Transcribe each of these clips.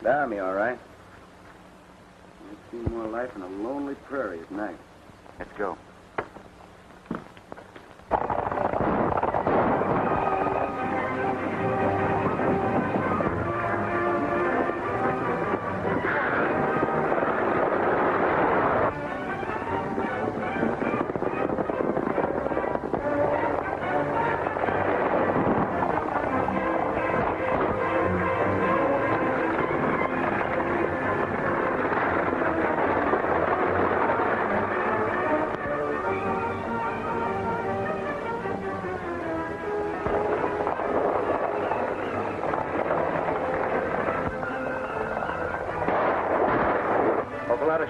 Laramy, all right. I've seen more life in a lonely prairie at night. Let's go.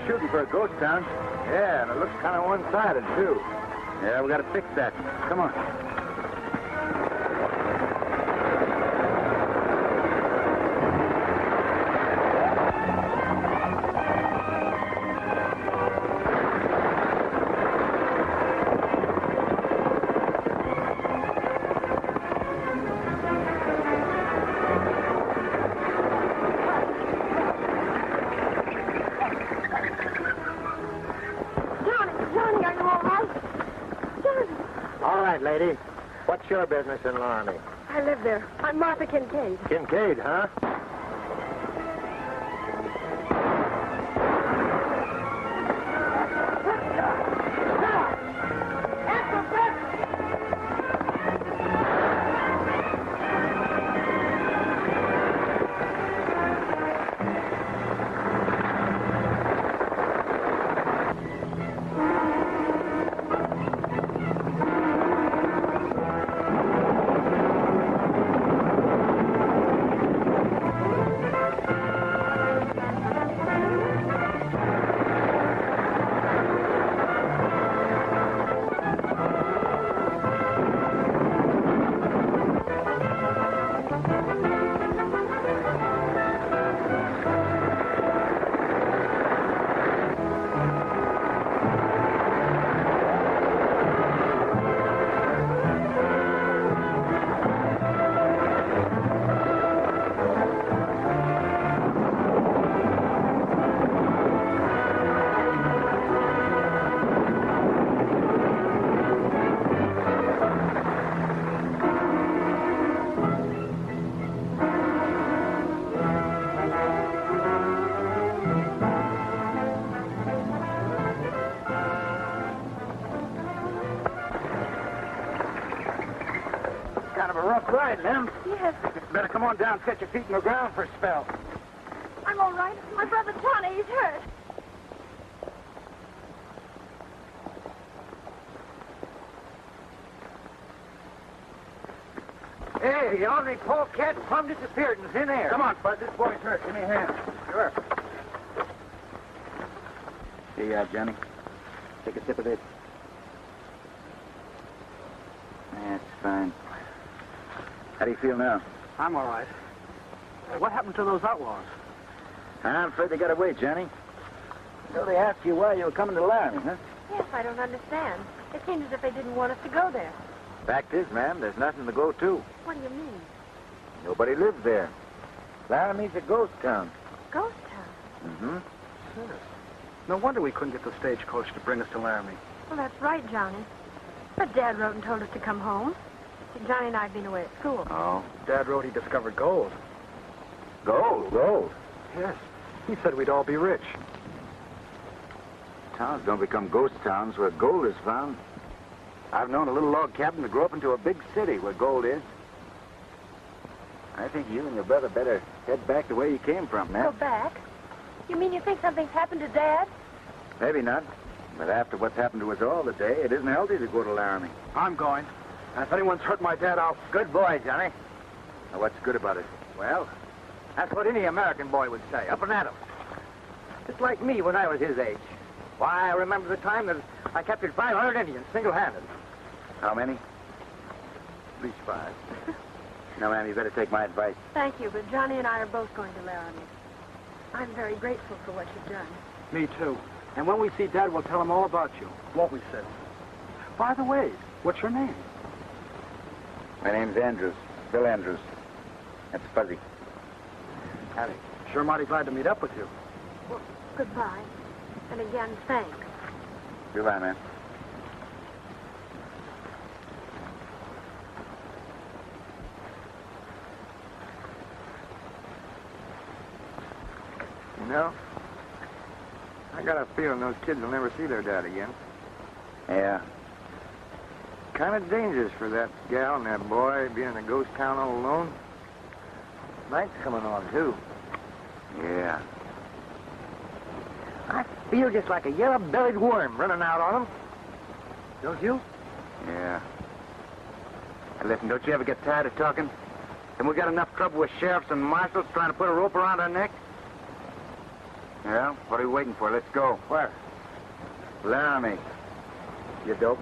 Shooting for a ghost town. Yeah, and it looks kind of one-sided, too. Yeah, we got to fix that. Come on. Lady, what's your business in Laramy? I live there. I'm Martha Kincaid. Kincaid, huh? Right, Lem. Yes. Better come on down, set your feet in the ground for a spell. I'm all right. My brother Johnny, he's hurt. Hey, the ornery polecat plumb disappeared in thin air. Come on, Bud. This boy's hurt. Give me a hand. Sure. Here you are, Johnny. Take a sip of this. That's fine. How do you feel now? I'm all right. What happened to those outlaws? I'm afraid they got away, Johnny. So they asked you why you were coming to Laramy, huh? Yes, I don't understand. It seems as if they didn't want us to go there. Fact is, ma'am, there's nothing to go to. What do you mean? Nobody lives there. Laramy's a ghost town. Ghost town? Mm-hmm. Sure. No wonder we couldn't get the stagecoach to bring us to Laramy. Well, that's right, Johnny. But Dad wrote and told us to come home. Johnny and I have been away at school. Oh. Dad wrote he discovered gold. Gold? Gold? Yes. He said we'd all be rich. Towns don't become ghost towns where gold is found. I've known a little log cabin to grow up into a big city where gold is. I think you and your brother better head back the way you came from, man. Go back? You mean you think something's happened to Dad? Maybe not. But after what's happened to us all today, it isn't healthy to go to Laramy. I'm going. And if anyone's hurt my dad, I'll... Good boy, Johnny. Now, what's good about it? Well, that's what any American boy would say, up and at him. Just like me when I was his age. Why, I remember the time that I captured 500 Indians single-handed. How many? At least 5. Now, ma'am, you better take my advice. Thank you, but Johnny and I are both going to Laramy. I'm very grateful for what you've done. Me, too. And when we see Dad, we'll tell him all about you. Won't we, Sid? By the way, what's your name? My name's Andrews. Bill Andrews. That's Fuzzy. Harry. Sure mighty glad to meet up with you. Well, goodbye. And again, thanks. Goodbye, man. You know, I got a feeling those kids will never see their dad again. Yeah. Kind of dangerous for that gal and that boy being in a ghost town all alone. Night's coming on, too. Yeah. I feel just like a yellow-bellied worm running out on them. Don't you? Yeah. Hey, listen, don't you ever get tired of talking? And we got enough trouble with sheriffs and marshals trying to put a rope around our neck? Yeah? What are we waiting for? Let's go. Where? Laramy. You dope?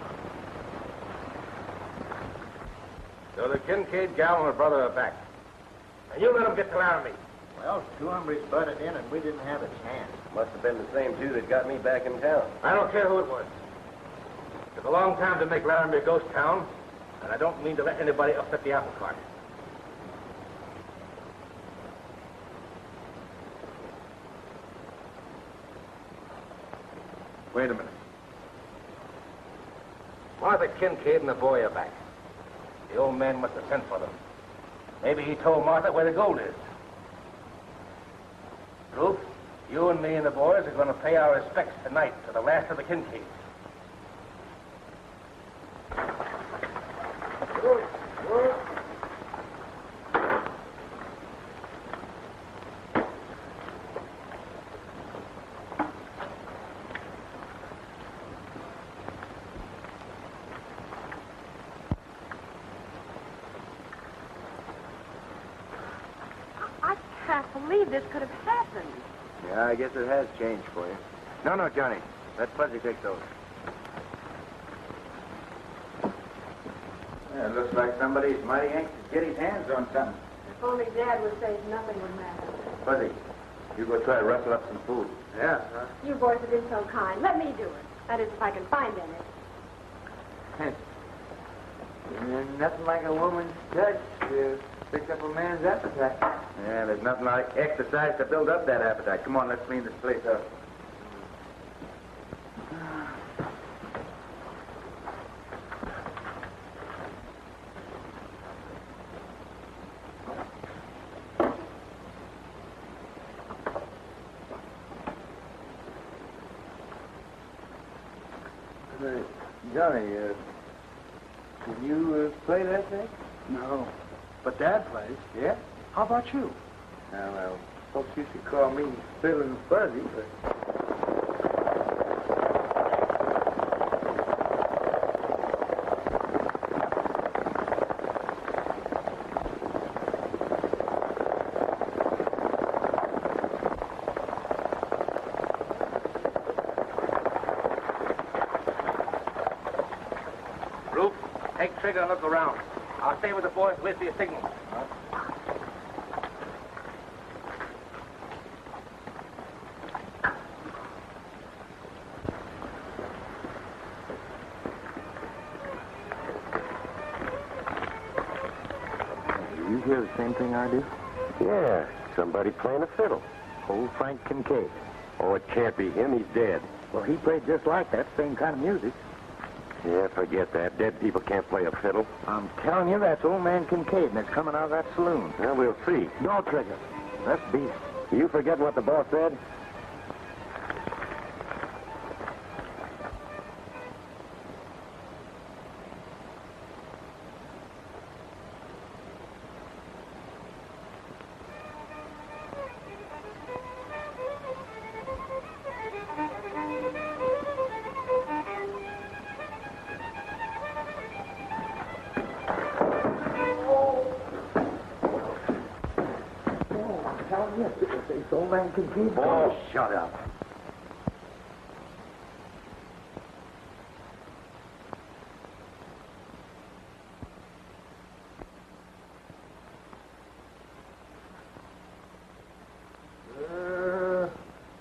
So the Kincaid gal and her brother are back. And you let them get to Laramy. Well, two hombres butted in and we didn't have a chance. Must have been the same two that got me back in town. I don't care who it was. It took a long time to make Laramy a ghost town, and I don't mean to let anybody upset the apple cart. Wait a minute. Martha Kincaid and the boy are back. The old man must have sent for them. Maybe he told Martha where the gold is. Ruth, you and me and the boys are going to pay our respects tonight to the last of the Kincaids. I can't believe this could have happened. Yeah, I guess it has changed for you. No, Johnny. Let Fuzzy take those. Yeah, it looks like somebody's mighty anxious to get his hands on something. If only Dad would say nothing would matter. Fuzzy, you go try to rustle up some food. Yeah, You boys have been so kind. Let me do it. That is, if I can find any. There's nothing like a woman's touch to pick up a man's appetite. Yeah, there's nothing like exercise to build up that appetite. Come on, let's clean this place up. Johnny, can you play that thing? No. But Dad plays. Yeah? How about you? Well, folks used to call me Phil and Fuzzy, but... Ruth, take trigger and look around. I'll stay with the boys and wait for your signal. You hear the same thing I do? Yeah, somebody playing a fiddle. Old Frank Kincaid. Oh, it can't be him. He's dead. Well, he played just like that, same kind of music. Yeah, forget that. Dead people can't play a fiddle. I'm telling you, that's old man Kincaid, and it's coming out of that saloon. Well, we'll see. No trigger. Let's beat it. You forgetting what the boss said? It's old man Kincaid. Oh, shut up.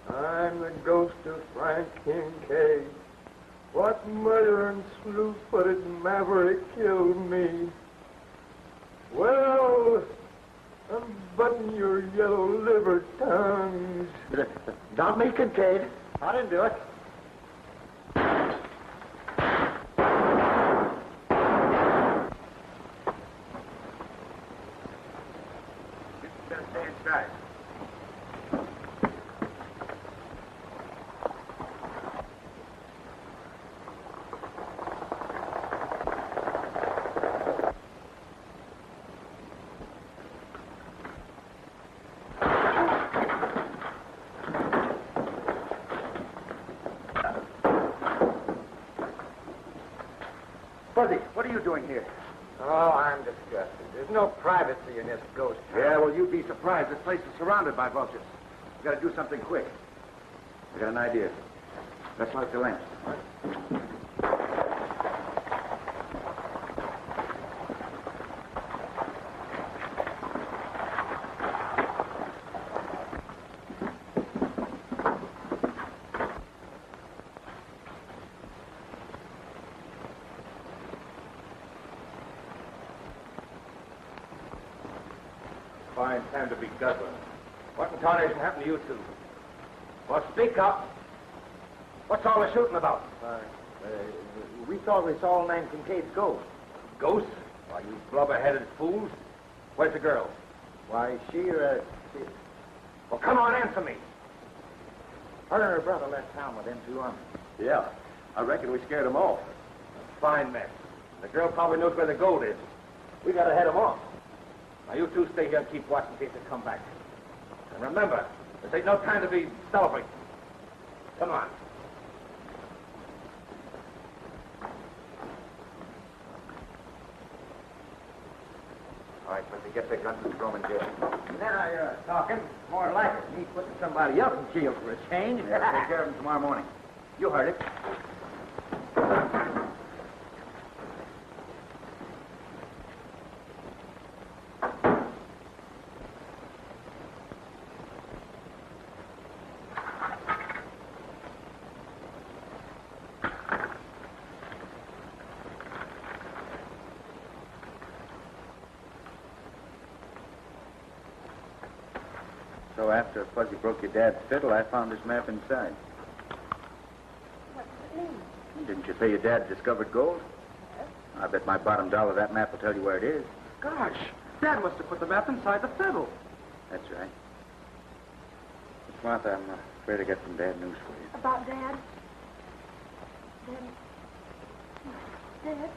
I'm the ghost of Frank Kincaid. What murdering sleuth-footed maverick killed me? Well, I'm button your yellow liver tongues. Not me, Kincaid. I didn't do it. You better stay inside. Fuzzy, what are you doing here? Oh, I'm disgusted. There's no privacy in this ghost town. Yeah, well, you'd be surprised. This place is surrounded by vultures. We got to do something quick. I got an idea. Let's light the lamps. Fine time to be guzzling. What in tarnation happened to you two? Well, speak up. What's all the shooting about? We thought we saw old man Kincaid's ghost. Ghosts? Why, you blubber-headed fools. Where's the girl? Why, she... Well, come on, answer me. Her and her brother left town with them two armies. Yeah, I reckon we scared them off. Fine mess. The girl probably knows where the gold is. We gotta head them off. Now, you two stay here and keep watch in case they come back. And remember, this ain't no time to be celebrating. Come on. All right, but to get their guns and throw them in jail. Now you're talking. More like it. Me putting somebody else in jail for a change. Yeah, we'll take care of them tomorrow morning. You heard it. So after Fuzzy broke your dad's fiddle, I found his map inside. What does it mean? Didn't you say your dad discovered gold? Yes. I bet my bottom dollar that map will tell you where it is. Gosh, Dad must have put the map inside the fiddle. That's right. Miss Martha, I'm afraid I got some bad news for you. About Dad? Dad?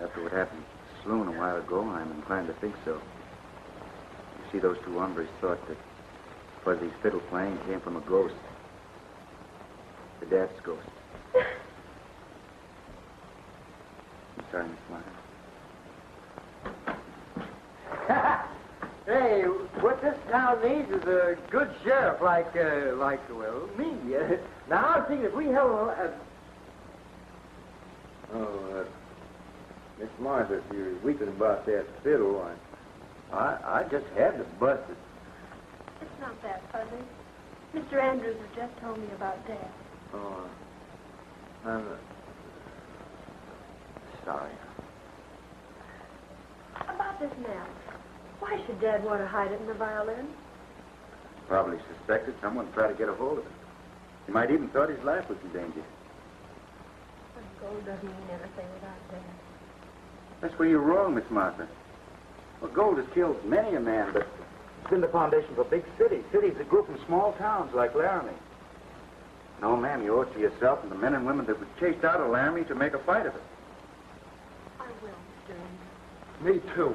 After what happened to Sloan a while ago, I'm inclined to think so. You see, those two hombres thought that Fuzzy's fiddle playing came from a ghost. The dad's ghost. I'm sorry, Miss Martha. Hey, what this town needs is a good sheriff like me. Now, I think if we held Miss Martha, if you're weeping about that fiddle, I just had to bust it. It's not that, Fuzzy. Mr. Andrews has just told me about Dad. Oh, I'm sorry. About this map. Why should Dad want to hide it in the violin? Probably suspected someone tried to get a hold of it. He might even thought his life was in danger. Well, gold doesn't mean anything without Dad. That's where you're wrong, Miss Martha. Well, gold has killed many a man, but it's been the foundation for big cities. Cities that grew from small towns like Laramy. No, ma'am, you owe it to yourself and the men and women that were chased out of Laramy to make a fight of it. I will, Mr. Andrews. Me too.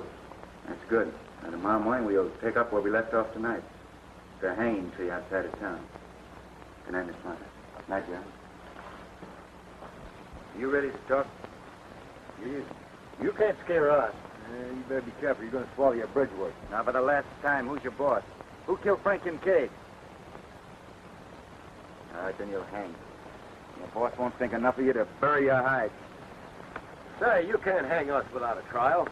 That's good. And tomorrow morning we'll pick up where we left off tonight. The hanging tree outside of town. Good night, Miss Martha. Night, John. You ready to talk? You can't scare us. You better be careful. You're going to swallow your bridge work. Now, for the last time, who's your boss? Who killed Frank Kincaid? All right, then you'll hang. Your boss won't think enough of you to bury your hide. Say, you can't hang us without a trial.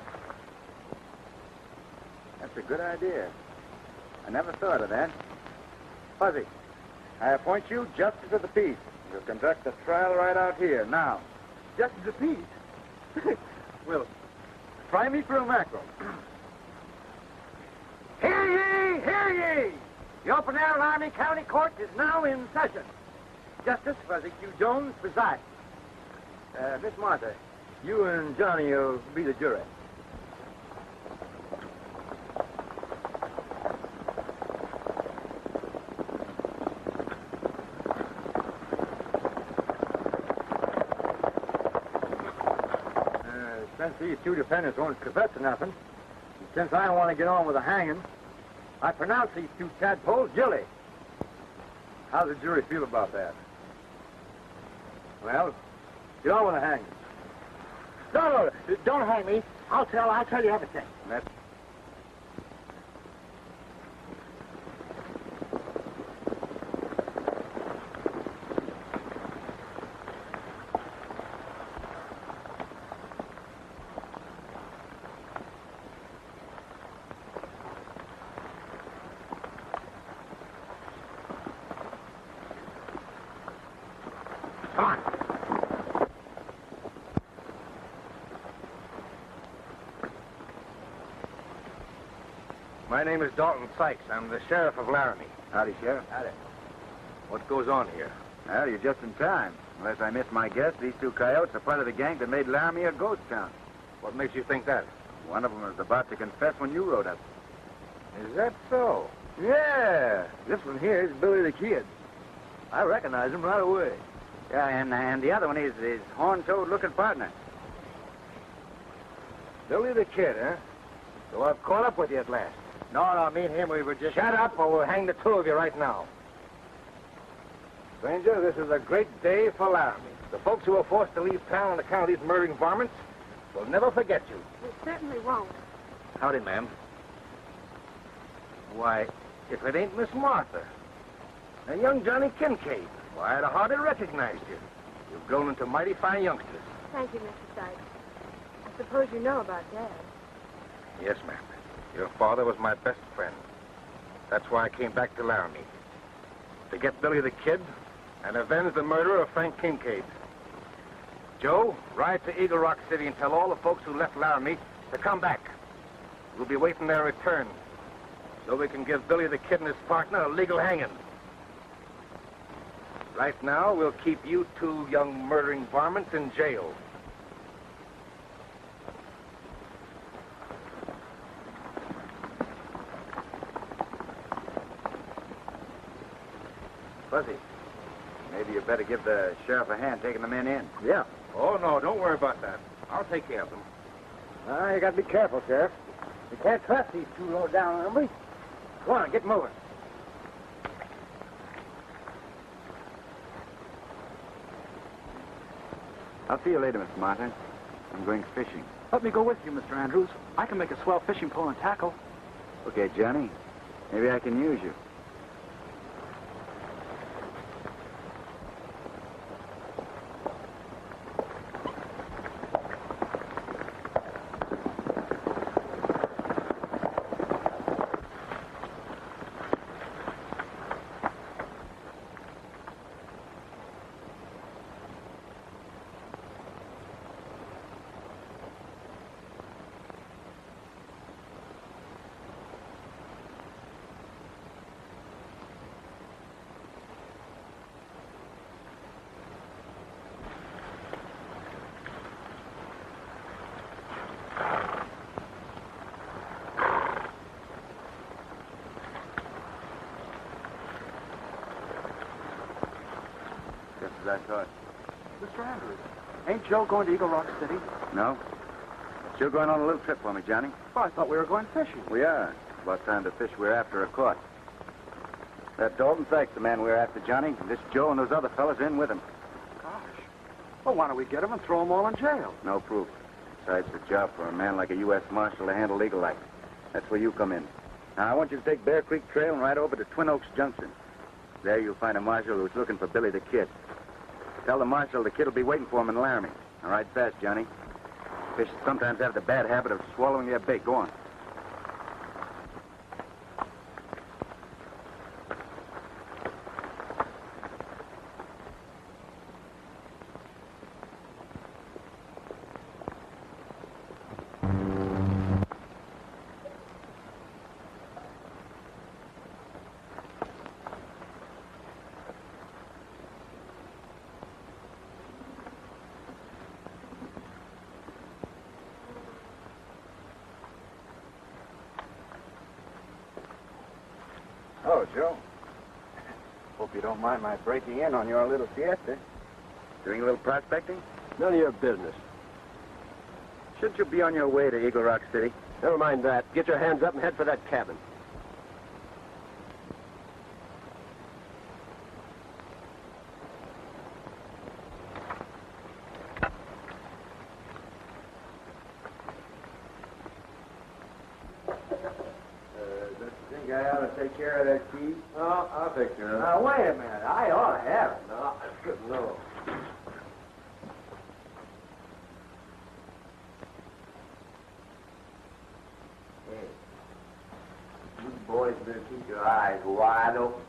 That's a good idea. I never thought of that. Fuzzy, I appoint you justice of the peace. You'll conduct the trial right out here, now. Justice of peace? Well, fry me for a mackerel. Hear ye! Hear ye! The open air Laramy County Court is now in session. Justice Fuzzy Q. Jones presides. Miss Martha, you and Johnny will be the jury. Since these two defendants won't confess to nothing, and since I don't want to get on with the hanging, I pronounce these two tadpoles guilty. How does the jury feel about that? Well, get on with the hanging. No, don't hang me. I'll tell you everything. That's... Come on. My name is Dalton Sykes. I'm the sheriff of Laramy. Howdy, Sheriff. Howdy. What goes on here? Well, you're just in time. Unless I missed my guess, these two coyotes are part of the gang that made Laramy a ghost town. What makes you think that? One of them was about to confess when you rode up. Is that so? Yeah, this one here is Billy the Kid. I recognize him right away. Yeah, and the other one is his horn-toed-looking partner. Billy the Kid, huh? So I've caught up with you at last. No, me and him, we were just... Shut up or we'll hang the two of you right now. Stranger, this is a great day for Laramy. The folks who were forced to leave town on account of these murdering varmints will never forget you. We certainly won't. Howdy, ma'am. Why, if it ain't Miss Martha and young Johnny Kincaid, why, I'd have hardly recognized you. You've grown into mighty fine youngsters. Thank you, Mr. Sykes. I suppose you know about Dad. Yes, ma'am. Your father was my best friend. That's why I came back to Laramy. To get Billy the Kid and avenge the murder of Frank Kincaid. Joe, ride to Eagle Rock City and tell all the folks who left Laramy to come back. We'll be waiting their return so we can give Billy the Kid and his partner a legal hanging. Right now, we'll keep you two young murdering varmints in jail. Fuzzy, maybe you better give the sheriff a hand taking the men in. Yeah. Oh, no, don't worry about that. I'll take care of them. You got to be careful, Sheriff. You can't trust these two low-down hombres. Go on, get moving. I'll see you later, Miss Martin. I'm going fishing. Let me go with you, Mr. Andrews. I can make a swell fishing pole and tackle. Okay, Johnny. Maybe I can use you. Just as I thought. Mr. Andrews, ain't Joe going to Eagle Rock City? No? You're going on a little trip for me, Johnny. Oh, I thought we were going fishing. We are. It's about time to fish we're after are caught. That Dalton Sykes, the man we're after, Johnny. This Joe and those other fellas in with him. Gosh. Well, why don't we get them and throw them all in jail? No proof. Besides, it's a job for a man like a U.S. Marshal to handle legal life. That's where you come in. Now, I want you to take Bear Creek Trail and ride over to Twin Oaks Junction. There you'll find a marshal who's looking for Billy the Kid. Tell the marshal the kid will be waiting for him in Laramy. Now, ride fast, Johnny. Fish sometimes have the bad habit of swallowing their bait. Go on. Oh, Joe. Hope you don't mind my breaking in on your little siesta. Doing a little prospecting? None of your business. Shouldn't you be on your way to Eagle Rock City? Never mind that. Get your hands up and head for that cabin. Think I ought to take care of that key? Oh, I'll take care of it. Now, wait a minute. I ought to have it. No, I couldn't know. Hey, you boys better keep your eyes wide open.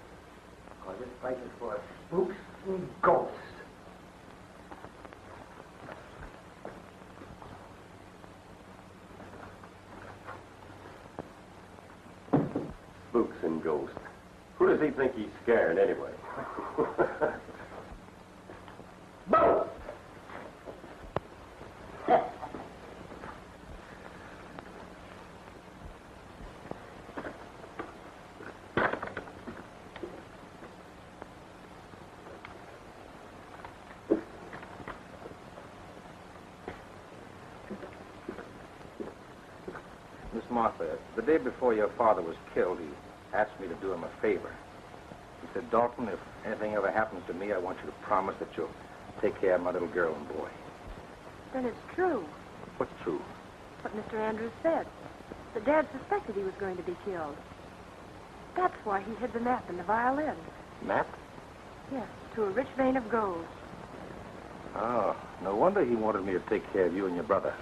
Because this place is full of spooks and ghosts. Spooks and ghosts. Who does he think he's scaring anyway? Boom! Miss Martha, the day before your father was killed, he asked me to do him a favor. He said, Dalton, if anything ever happens to me, I want you to promise that you'll take care of my little girl and boy. Then it's true, What's true? what Mr. Andrews said. That Dad suspected he was going to be killed. That's why he hid the map in the violin. Map? Yes, to a rich vein of gold. Oh, no wonder he wanted me to take care of you and your brother.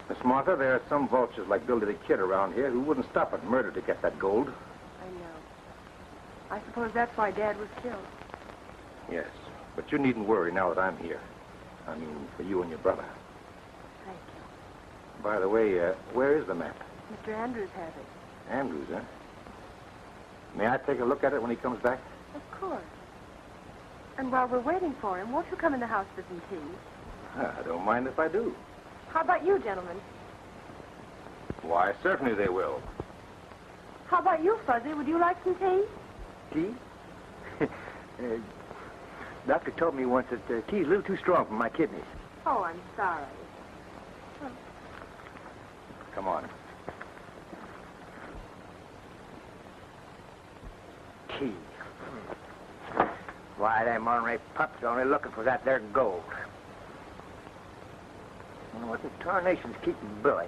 Miss Martha, there are some vultures like Billy the Kid around here who wouldn't stop at murder to get that gold. I know. I suppose that's why Dad was killed. Yes, but you needn't worry now that I'm here. I mean, for you and your brother. Thank you. By the way, where is the map? Mr. Andrews has it. Andrews, huh? May I take a look at it when he comes back? Of course. And while we're waiting for him, won't you come in the house for some tea? I don't mind if I do. How about you, gentlemen? Why, certainly they will. How about you, Fuzzy? Would you like some tea? Tea? Doctor told me once that tea's a little too strong for my kidneys. Oh, I'm sorry. Come on. Key. Why, them ornery pups are only looking for that there gold. What the tarnation's keeping Billy?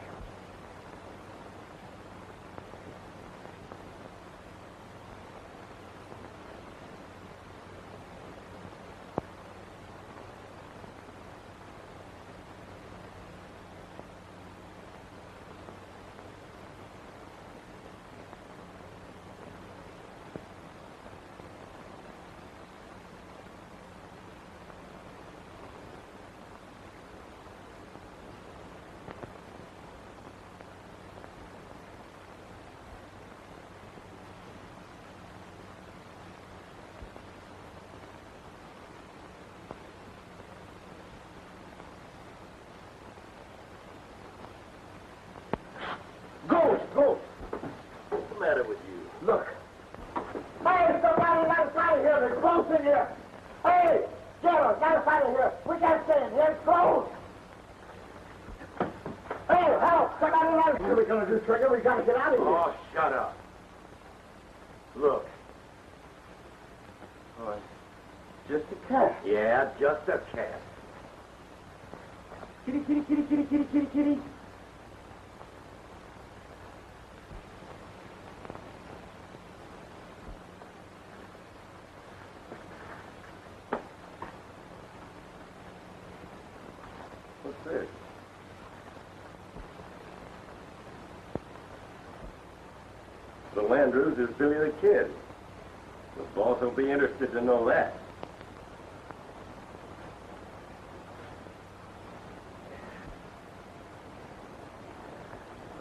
Ghost! What's the matter with you? Look. Hey, somebody got us out of here. There's ghosts in here. Hey, Gerald, got us out of here. We can't stay in here. It's closed. Hey, help! Somebody got us. What are we going to do, Trigger? We got to get out of here. Oh, shut up. Look. Oh, just a cat. Yeah, just a cat. Kitty, kitty, kitty, kitty, kitty, kitty, kitty. What's this? The Andrews is Billy the Kid. The boss will be interested to know that.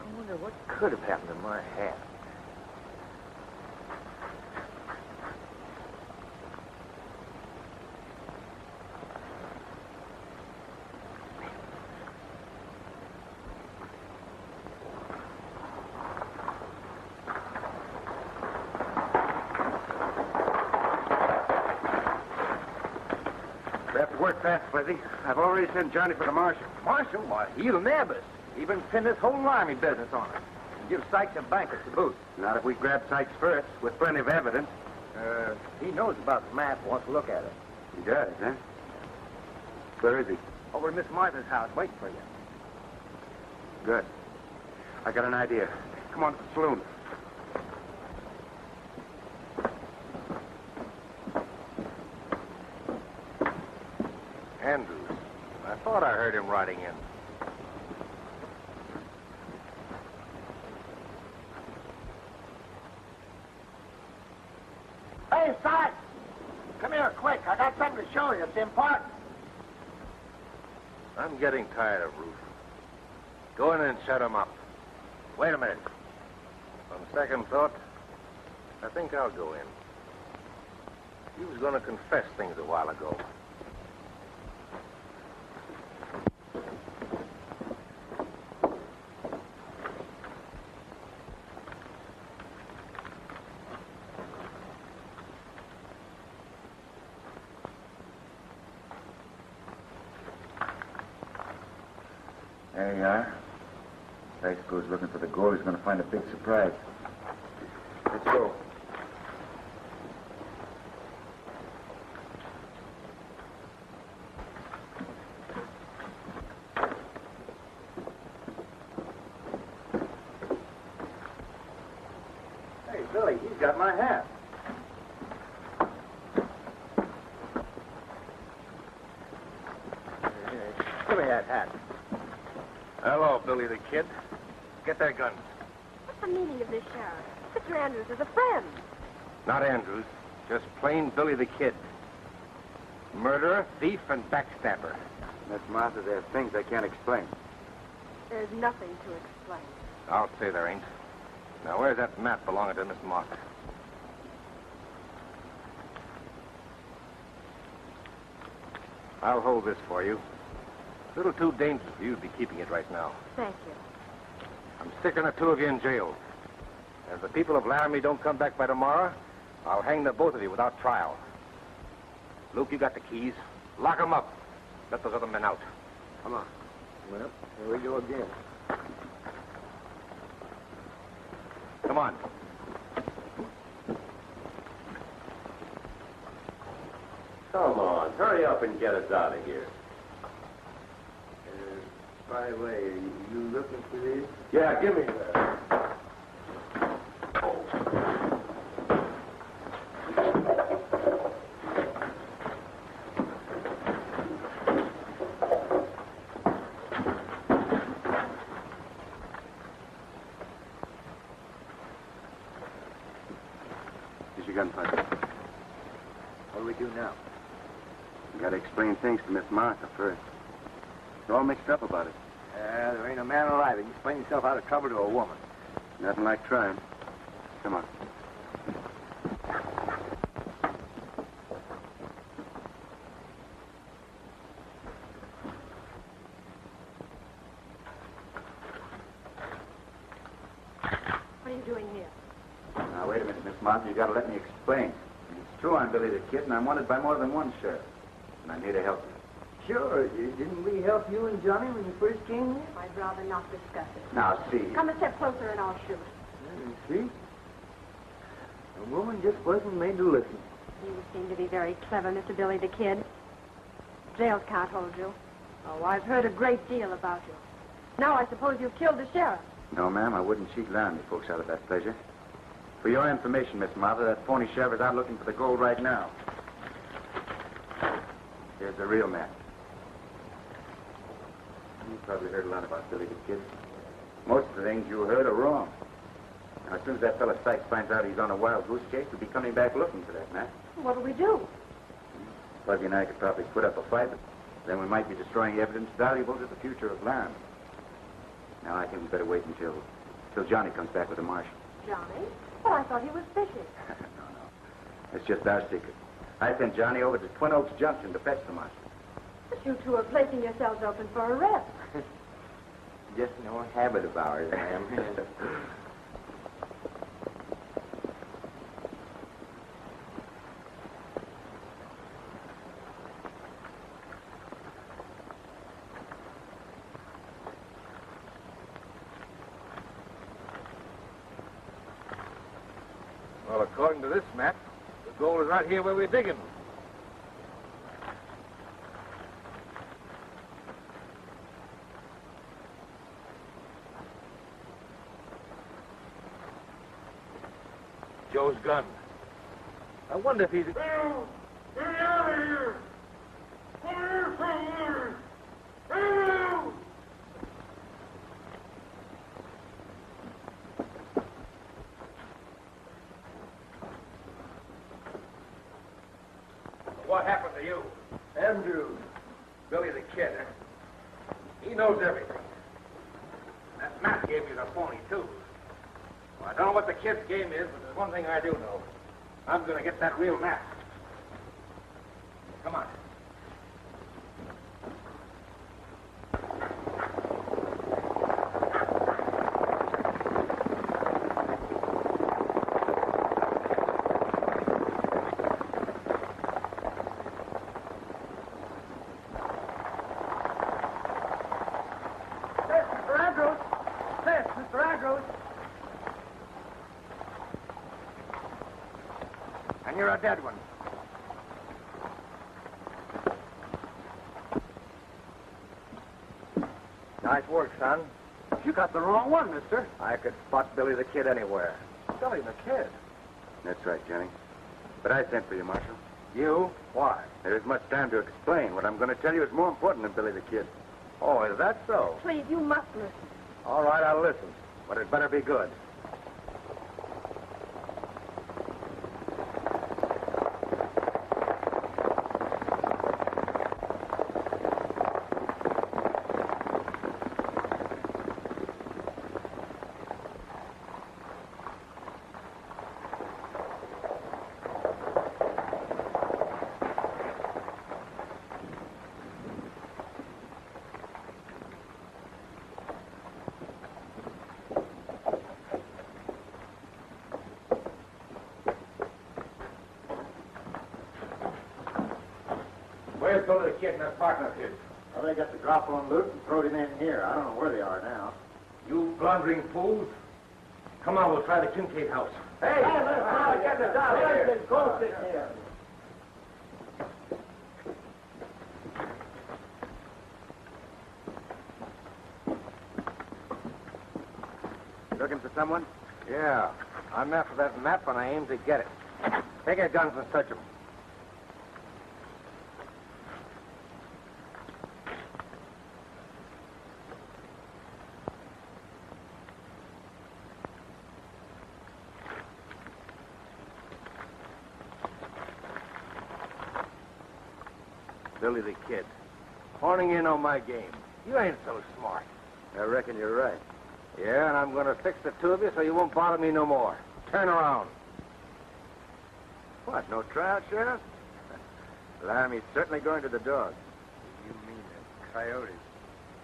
I wonder what could have happened to my hat. up fast, Fuzzy. I've already sent Johnny for the Marshal. Marshal? Why, he'll nab us. Even pin this whole army business on us. And give Sykes a banquet to boot. Not if we grab Sykes first, with plenty of evidence. He knows about the map, wants to look at it. He does, huh? Where is he? Over at Miss Martha's house, waiting for you. Good. I got an idea. Come on to the saloon. Andrews. I thought I heard him riding in. Hey, Sykes! Come here quick. I got something to show you. It's important. I'm getting tired of Ruth. Go in and shut him up. Wait a minute. On second thought, I think I'll go in. He was going to confess things a while ago. There you are. Sykes goes looking for the gold. He's going to find a big surprise. Let's go. Hey, Billy, he's got my hat. Give me that hat. Hello, Billy the Kid. Get their guns. What's the meaning of this, Sheriff? Mr. Andrews is a friend. Not Andrews. Just plain Billy the Kid. Murderer, thief, and backstabber. Miss Martha, there are things I can't explain. There's nothing to explain. I'll say there ain't. Now, where's that map belonging to Miss Martha? I'll hold this for you. A little too dangerous for you to be keeping it right now. Thank you. I'm sticking the two of you in jail. If the people of Laramy don't come back by tomorrow, I'll hang the both of you without trial. Luke, you got the keys. Lock them up. Let those other men out. Come on. Well, here we go again. Come on. Come on, hurry up and get us out of here. By the way, are you looking for this? Yeah, give me that. Here's your gun, Fuzzy. What do we do now? You got to explain things to Miss Martha first. It's all mixed up about it. There ain't a man alive that can explain himself out of trouble to a woman. Nothing like trying. Come on. What are you doing here? Now, wait a minute, Miss Martha. You got to let me explain. It's true I'm Billy the Kid, and I'm wanted by more than one sheriff. And I'm here to help you. Sure. Didn't we help you and Johnny when you first came here? I'd rather not discuss it. Now, see. Come a step closer and I'll shoot. See? The woman just wasn't made to listen. You seem to be very clever, Mr. Billy the Kid. Jails can't hold you. Oh, I've heard a great deal about you. Now I suppose you've killed the sheriff. No, ma'am, I wouldn't cheat Laramy folks out of that pleasure. For your information, Miss Martha, that phony sheriff is out looking for the gold right now. Here's the real man. You probably heard a lot about Billy the Kid. Most of the things you heard are wrong. Now, as soon as that fellow Sykes finds out he's on a wild goose chase, he'll be coming back looking for that man. What do we do? Fuzzy and I could probably put up a fight, but then we might be destroying evidence valuable to the future of Laramy. Now, I think we better wait until Johnny comes back with the Marshal. Johnny? Well, I thought he was fishing. No. It's just our secret. I sent Johnny over to Twin Oaks Junction to fetch the Marshal. But you two are placing yourselves open for arrest. Just no habit of ours, ma'am. According to this map, the gold is right here where we're digging. Joe's gun. I wonder if he's... Bill! Get out of here! Come here somewhere! Bill! What happened to you? Andrew. Billy the Kid, huh? He knows everything. That map gave me the phony, too. Well, I don't know what the kid's game is, but there's one thing I do know. I'm going to get that real map. Come on. And you're a dead one. Nice work, son. You got the wrong one, mister. I could spot Billy the Kid anywhere. Billy the Kid? That's right, Johnny. But I sent for you, Marshal. You? Why? There isn't much time to explain. What I'm going to tell you is more important than Billy the Kid. Oh, is that so? Please, you must listen. All right, I'll listen. But it better be good. Where's Billy the Kid and that partner kid? Well, they got the drop on loot and throwed him in here. I don't know where they are now. You blundering fools. Come on, we'll try the Kincaid house. Hey, let's get this out of here. Go sit here. Looking for someone? Yeah, I'm after that map and I aim to get it. Take your guns and search them. Billy the Kid. Horning in on my game. You ain't so smart. I reckon you're right. Yeah, and I'm going to fix the two of you so you won't bother me no more. Turn around. What, no tryout, Sheriff? Laramy's certainly going to the dogs. You mean the coyotes?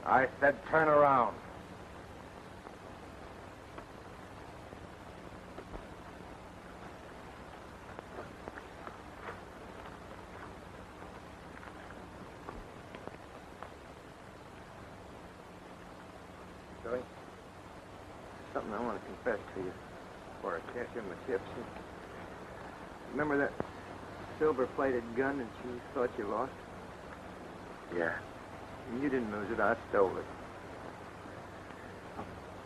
I said turn around. Billy, something I want to confess to you before I cash in my chips. Remember that silver-plated gun that you thought you lost? Yeah. You didn't lose it. I stole it.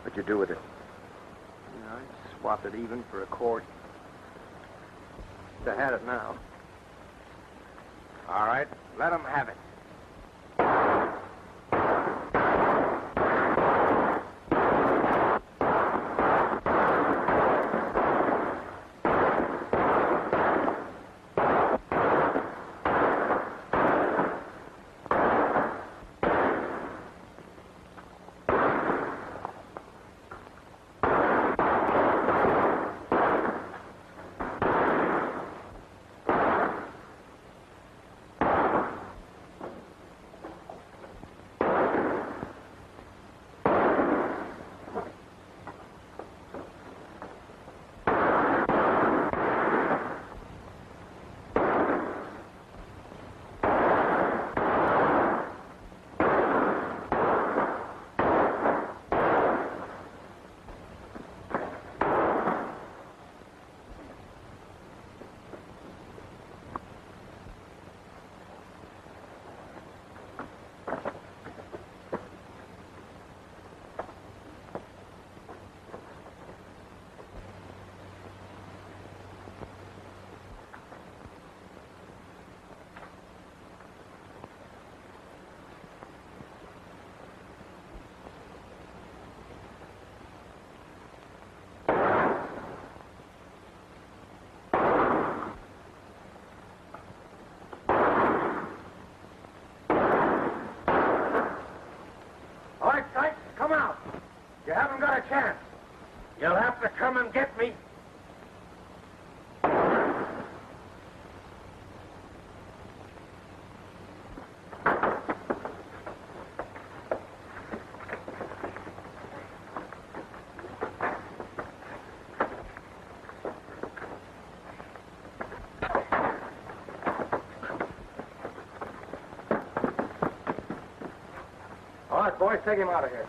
What'd you do with it? I swapped it even for a quart. I had it now. All right, let them have it. chance. You'll have to come and get me. All right, boys, take him out of here.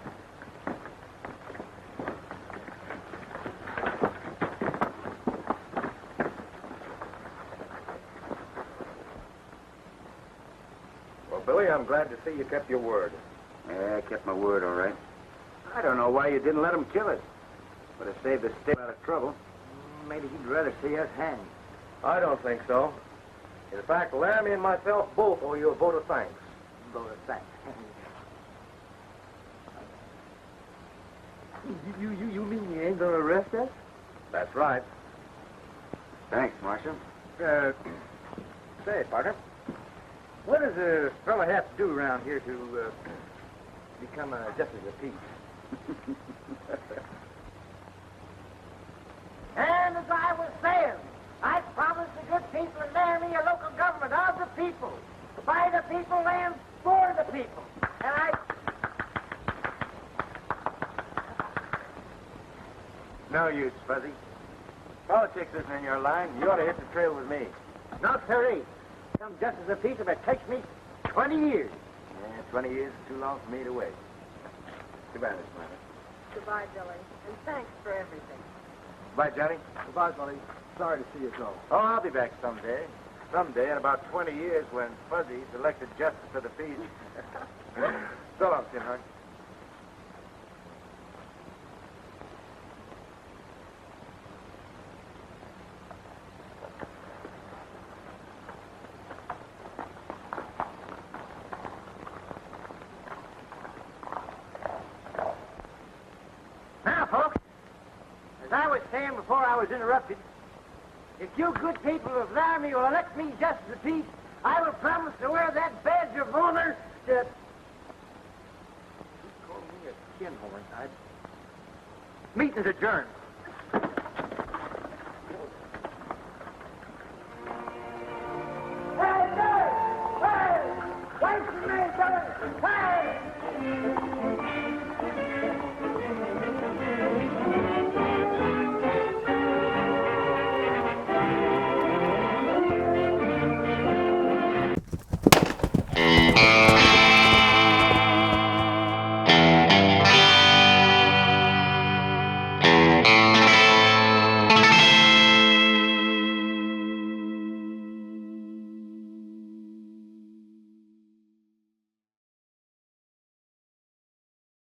Well, Billy, I'm glad to see you kept your word. Yeah, I kept my word, all right. I don't know why you didn't let him kill us. Would have saved the state out of trouble. Maybe he'd rather see us hanged. I don't think so. In fact, Laramy and myself both owe you a vote of thanks. Go to thanks. You mean you ain't gonna arrest us? That's right. Thanks, Marshal. Say, partner, what does a fella have to do around here to become a justice of peace? And as I was saying, I promised the good people in Laramy a local government of the people, by the people and for the people. And I... No use, Fuzzy. Politics isn't in your line. You ought to hit the trail with me. Not sirree. Some justice of peace if it takes me 20 years. Yeah, 20 years is too long for me to wait. Goodbye, Miss Martha. Goodbye, Billy. And thanks for everything. Bye, Johnny. Goodbye, buddy. Sorry to see you go. Oh, I'll be back someday. Someday in about 20 years when Fuzzy's elected justice of the peace. So long, Sinhart. Now, folks, as I was saying before I was interrupted, if you good people of Laramy will elect me justice of peace, I will promise to wear that badge of honor to... You call me a tin horn. Meeting's adjourned.